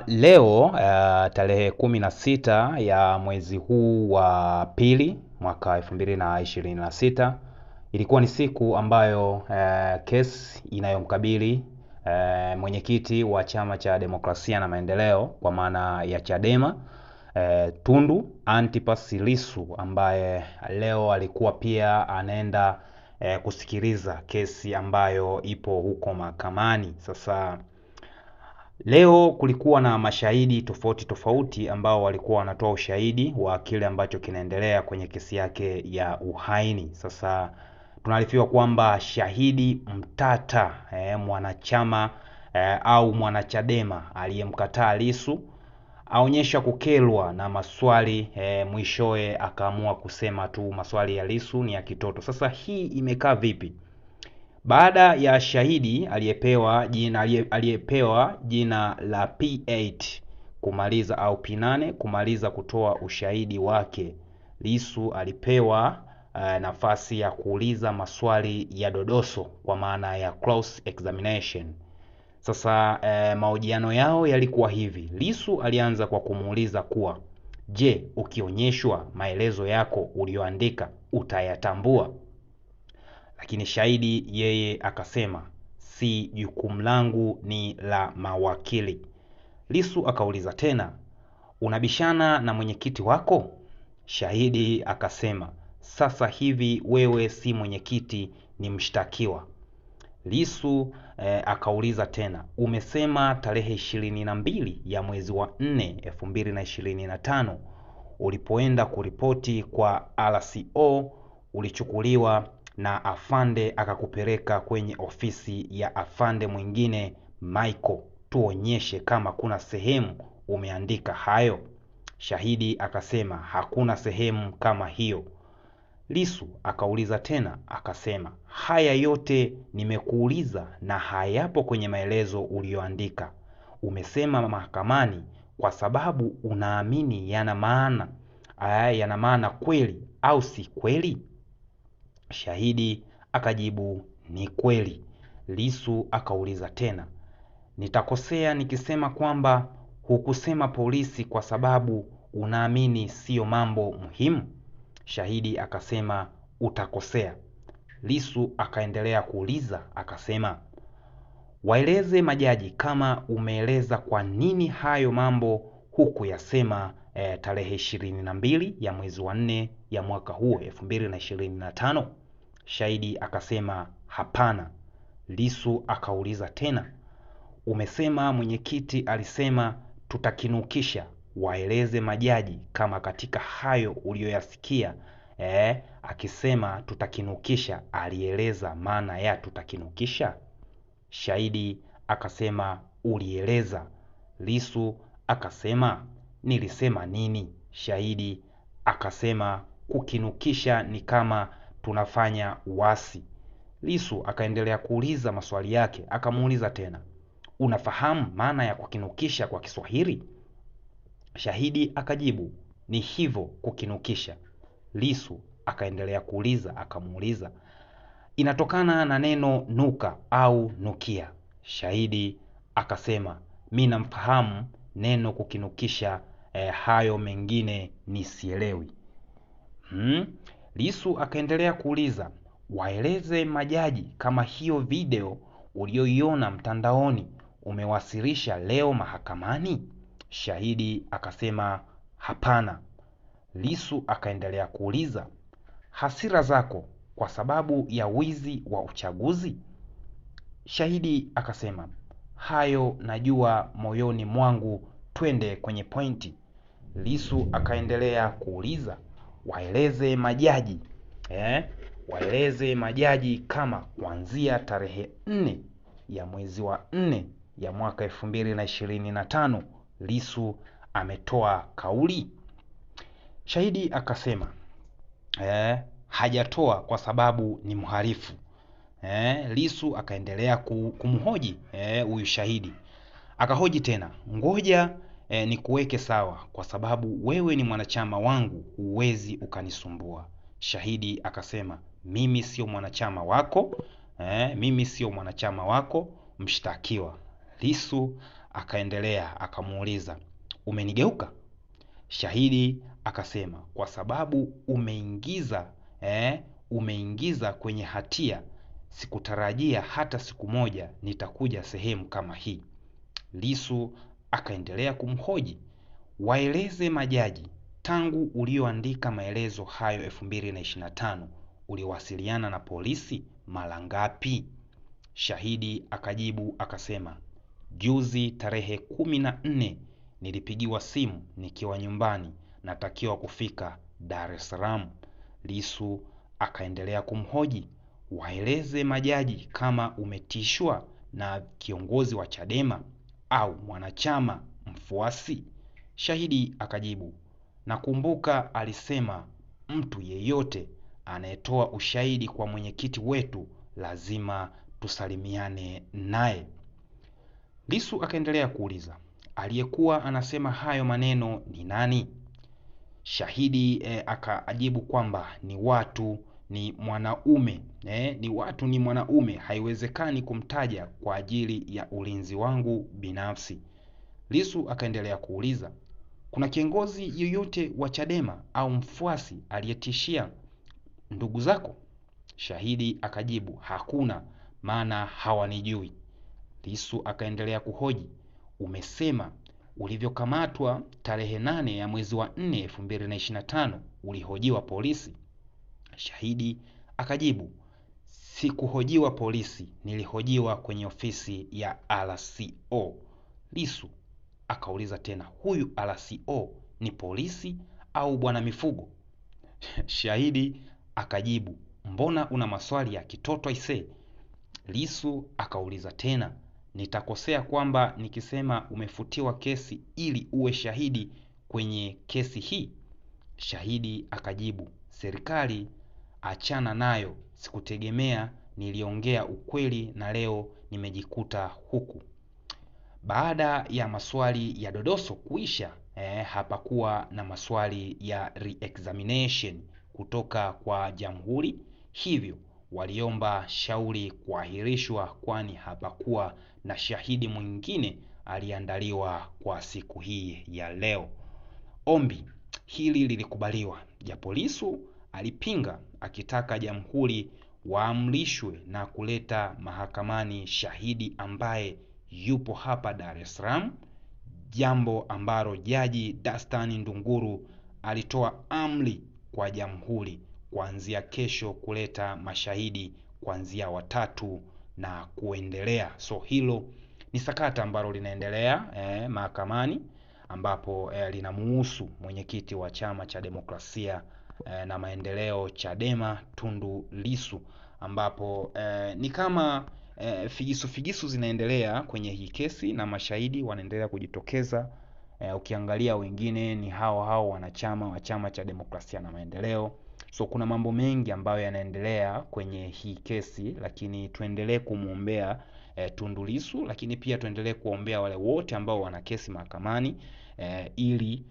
Leo tarehe 16 ya mwezi huu wa pili mwaka 2026 ilikuwa ni siku ambayo kesi inayomkabili mwenyekiti wa Chama cha Demokrasia na Maendeleo kwa maana ya Chadema, Tundu Antipas Lissu, ambaye leo alikuwa pia anaenda kusikiliza kesi ambayo ipo huko mahakamani. Sasa leo kulikuwa na mashahidi tofauti ambao walikuwa wanatoa ushahidi wa kile ambacho kinaendelea kwenye kesi yake ya uhaini. Sasa tunaarifiwa kwamba shahidi mtata, mwanachama au mwanachadema aliyemkataa Lissu aonyesha kukelwa na maswali, mwishowe akaamua kusema tu maswali ya Lissu ni ya kitoto. Sasa hii imekaa vipi? Baada ya shahidi aliyepewa jina la P8 kumaliza au P8 kumaliza kutoa ushahidi wake, Lissu alipewa nafasi ya kuuliza maswali ya dodoso kwa maana ya cross examination. Sasa mahojiano yao yalikuwa hivi. Lissu alianza kwa kumuuliza kuwa, je, ukionyeshwa maelezo yako ulioandika utayatambua? Lakini shahidi yeye akasema, si jukumu langu, ni la mawakili. Lissu akauliza tena, unabishana na mwenyekiti wako? Shahidi akasema, sasa hivi wewe si mwenyekiti, ni mshtakiwa. Lissu akauliza tena, umesema tarehe 22 ya mwezi wa 4 2025 ulipoenda kuripoti kwa RCO ulichukuliwa na afande akakupeleka kwenye ofisi ya afande mwingine Michael, tuonyeshe kama kuna sehemu umeandika hayo. Shahidi akasema hakuna sehemu kama hiyo. Lissu akauliza tena akasema, haya yote nimekuuliza na hayapo kwenye maelezo ulioandika. Umesema mahakamani kwa sababu unaamini yana maana kweli au si kweli? Shahidi akajibu ni kweli. Lissu akauliza tena, nitakosea nikisema kwamba hukusema polisi kwa sababu unaamini sio mambo muhimu? Shahidi akasema utakosea. Lissu akaendelea kuuliza akasema, waeleze majaji kama umeeleza kwa nini hayo mambo hukuyasema tarehe 22 ya mwezi wa 4 ya mwaka huo 2025. Shahidi akasema hapana. Lissu akauliza tena, umesema mwenyekiti alisema tutakinukisha. Waeleze majaji kama katika hayo uliyoyasikia akisema tutakinukisha alieleza maana ya tutakinukisha? Shahidi akasema ulieleza. Lissu akasema nilisema nini? Shahidi akasema kukinukisha ni kama tunafanya uasi. Lissu akaendelea kuuliza maswali yake, akamuuliza tena, unafahamu maana ya kukinukisha kwa Kiswahili? Shahidi akajibu ni hivyo kukinukisha. Lissu akaendelea kuuliza, akamuuliza, inatokana na neno nuka au nukia? Shahidi akasema mimi namfahamu neno kukinukisha, hayo mengine nisielewi. Lissu akaendelea kuuliza, waeleze majaji kama hiyo video ulioiona mtandaoni umewasilisha leo mahakamani? Shahidi akasema hapana. Lissu akaendelea kuuliza, hasira zako kwa sababu ya wizi wa uchaguzi? Shahidi akasema hayo najua moyoni mwangu, twende kwenye pointi. Lissu akaendelea kuuliza, waeleze majaji waeleze majaji kama kuanzia tarehe 4 ya mwezi wa 4 ya mwaka 2025 Lissu ametoa kauli. Shahidi akasema hajatoa kwa sababu ni mhalifu. Lissu akaendelea kumhoji huyu shahidi. Akahoji tena, ngoja nikuweke sawa kwa sababu wewe ni mwanachama wangu, huwezi ukanisumbua. Shahidi akasema mimi sio mwanachama wako, mimi sio mwanachama wako mshtakiwa. Lissu akaendelea akamuuliza, umenigeuka? Shahidi akasema, kwa sababu umeingiza kwenye hatia, sikutarajia hata siku moja nitakuja sehemu kama hii. Lissu akaendelea kumhoji, waeleze majaji, tangu ulioandika maelezo hayo 2025 uliwasiliana na polisi mara ngapi? Shahidi akajibu akasema, juzi tarehe 14 nilipigiwa simu nikiwa nyumbani, natakiwa kufika Dar es Salaam. Lissu akaendelea kumhoji, waeleze majaji kama umetishwa na kiongozi wa Chadema au mwanachama mfuasi. Shahidi akajibu, nakumbuka alisema mtu yeyote anayetoa ushahidi kwa mwenyekiti wetu lazima tusalimiane naye. Lissu akaendelea kuuliza, aliyekuwa anasema hayo maneno ni nani? Shahidi akajibu kwamba ni mwanaume, haiwezekani kumtaja kwa ajili ya ulinzi wangu binafsi. Lissu akaendelea kuuliza, kuna kiongozi yoyote wa Chadema au mfuasi aliyetishia ndugu zako? Shahidi akajibu, hakuna, maana hawanijui. Lissu akaendelea kuhoji, umesema ulivyokamatwa tarehe 8 ya mwezi wa 4 2025 ulihojiwa polisi? Shahidi akajibu, sikuhojiwa polisi, nilihojiwa kwenye ofisi ya RCO. Lissu akauliza tena, huyu RCO ni polisi au bwana mifugo? Shahidi akajibu, mbona una maswali ya kitoto aisee? Lissu akauliza tena, nitakosea kwamba nikisema umefutiwa kesi ili uwe shahidi kwenye kesi hii? Shahidi akajibu, serikali achana nayo, sikutegemea, niliongea ukweli na leo nimejikuta huku. Baada ya maswali ya dodoso kuisha, hapakuwa na maswali ya re-examination kutoka kwa jamhuri, hivyo waliomba shauri kuahirishwa kwani hapakuwa na shahidi mwingine aliandaliwa kwa siku hii ya leo. Ombi hili lilikubaliwa, japo Lissu alipinga akitaka jamhuri waamrishwe na kuleta mahakamani shahidi ambaye yupo hapa Dar es Salaam, jambo ambalo Jaji Dastan Ndunguru alitoa amri kwa jamhuri kuanzia kesho kuleta mashahidi kuanzia 3 na kuendelea. So hilo ni sakata ambalo linaendelea mahakamani, ambapo linamuhusu mwenyekiti wa Chama cha Demokrasia na Maendeleo Chadema Tundu Lissu, ambapo ni kama figisu zinaendelea kwenye hii kesi na mashahidi wanaendelea kujitokeza. Ukiangalia wengine ni hao wanachama wa Chama cha Demokrasia na Maendeleo. So kuna mambo mengi ambayo yanaendelea kwenye hii kesi, lakini tuendelee kumuombea Tundu Lissu, lakini pia tuendelee kuombea wale wote ambao wana kesi mahakamani ili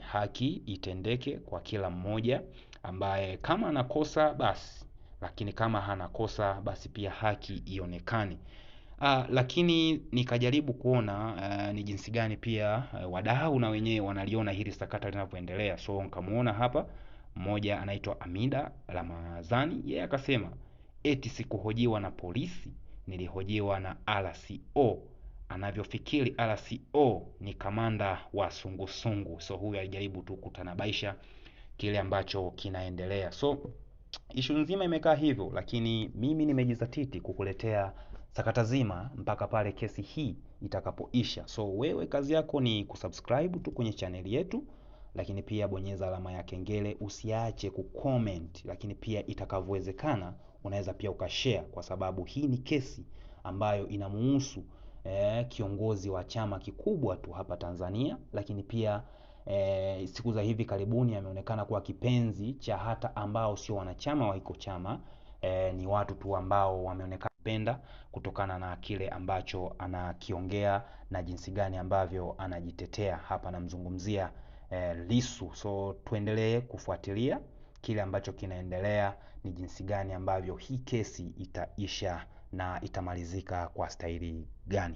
haki itendeke kwa kila mmoja ambaye kama anakosa basi, lakini kama hana kosa basi pia haki ionekane. Lakini nikajaribu kuona ni jinsi gani pia wadau na wenyewe wanaliona hili sakata linavyoendelea. So nikamuona hapa mmoja anaitwa Amida Ramadhani, yeye akasema eti sikuhojiwa na polisi, nilihojiwa na RCO. Anavyofikiri RCO ni kamanda wa sungusungu. So huyu alijaribu tu kutanabaisha kile ambacho kinaendelea. So issue nzima imekaa hivyo, lakini mimi nimejizatiti kukuletea sakata zima mpaka pale kesi hii itakapoisha. So wewe kazi yako ni kusubscribe tu kwenye channel yetu, lakini pia bonyeza alama ya kengele, usiache kucomment, lakini pia itakavyowezekana unaweza pia ukashare, kwa sababu hii ni kesi ambayo inamuhusu kiongozi wa chama kikubwa tu hapa Tanzania, lakini pia siku za hivi karibuni ameonekana kuwa kipenzi cha hata ambao sio wanachama wa hiko chama. Ni watu tu ambao wameonekana kupenda kutokana na kile ambacho anakiongea na jinsi gani ambavyo anajitetea. Hapa namzungumzia Lissu. So tuendelee kufuatilia kile ambacho kinaendelea, ni jinsi gani ambavyo hii kesi itaisha na itamalizika kwa staili gani.